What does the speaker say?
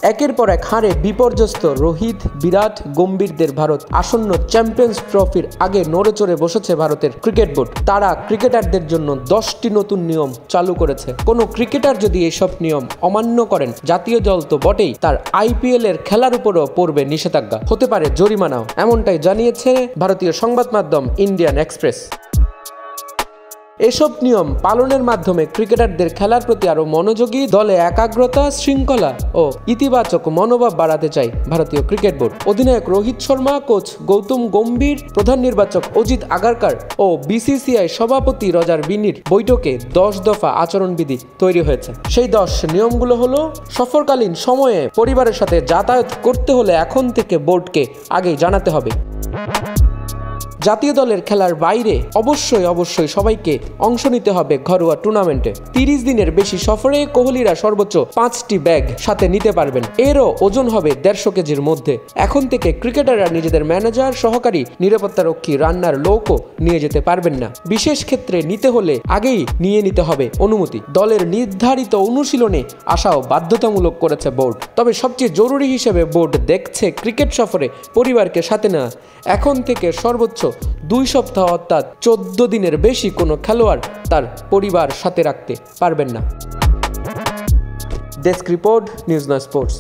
একের পর এক হারে বিপর্যস্ত রোহিত, বিরাট, গম্ভীরদের ভারত আসন্ন চ্যাম্পিয়ন্স ট্রফির আগে নড়েচড়ে বসেছে ভারতের ক্রিকেট বোর্ড। তারা ক্রিকেটারদের জন্য 10টি নতুন নিয়ম চালু করেছে। কোনো ক্রিকেটার যদি এসব নিয়ম অমান্য করেন, জাতীয় দল তো বটেই, তার IPL এর খেলার উপরও পড়বে নিষেধাজ্ঞা, হতে পারে জরিমানাও। এমনটাই জানিয়েছে ভারতীয় সংবাদ মাধ্যম ইন্ডিয়ান এক্সপ্রেস। এসব নিয়ম পালনের মাধ্যমে ক্রিকেটারদের খেলার প্রতি আরও মনোযোগী, দলে একাগ্রতা, শৃঙ্খলা ও ইতিবাচক মনোভাব বাড়াতে চায় ভারতীয় ক্রিকেট বোর্ড। অধিনায়ক রোহিত শর্মা, কোচ গৌতম গম্ভীর, প্রধান নির্বাচক অজিত আগারকার ও BCCI সভাপতি রজার বিনির বৈঠকে 10 দফা আচরণবিধি তৈরি হয়েছে। সেই 10 নিয়মগুলো হলো: সফরকালীন সময়ে পরিবারের সাথে যাতায়াত করতে হলে এখন থেকে বোর্ডকে আগেই জানাতে হবে। জাতীয় দলের খেলার বাইরে অবশ্যই সবাইকে অংশ নিতে হবে ঘরোয়া টুর্নামেন্টে। 30 দিনের বেশি সফরে কোহলিরা সর্বোচ্চ 5টি ব্যাগ সাথে নিতে পারবেন। এরও ওজন হবে 150 কেজির মধ্যে। এখন থেকে ক্রিকেটাররা নিজেদের ম্যানেজার, সহকারী নিরাপত্তারক্ষী, রান্নার লোকও নিয়ে যেতে পারবেন না। বিশেষ ক্ষেত্রে নিতে হলে আগেই নিয়ে নিতে হবে অনুমতি। দলের নির্ধারিত অনুশীলনে আসাও বাধ্যতামূলক করেছে বোর্ড। তবে সবচেয়ে জরুরি হিসেবে বোর্ড দেখছে ক্রিকেট সফরে পরিবারকে সাথে নেওয়া। এখন থেকে সর্বোচ্চ 2 সপ্তাহ অর্থাৎ 14 দিনের বেশি কোনো খেলোয়াড় তার পরিবার সাথে রাখতে পারবেন না। Desk report, news now sports.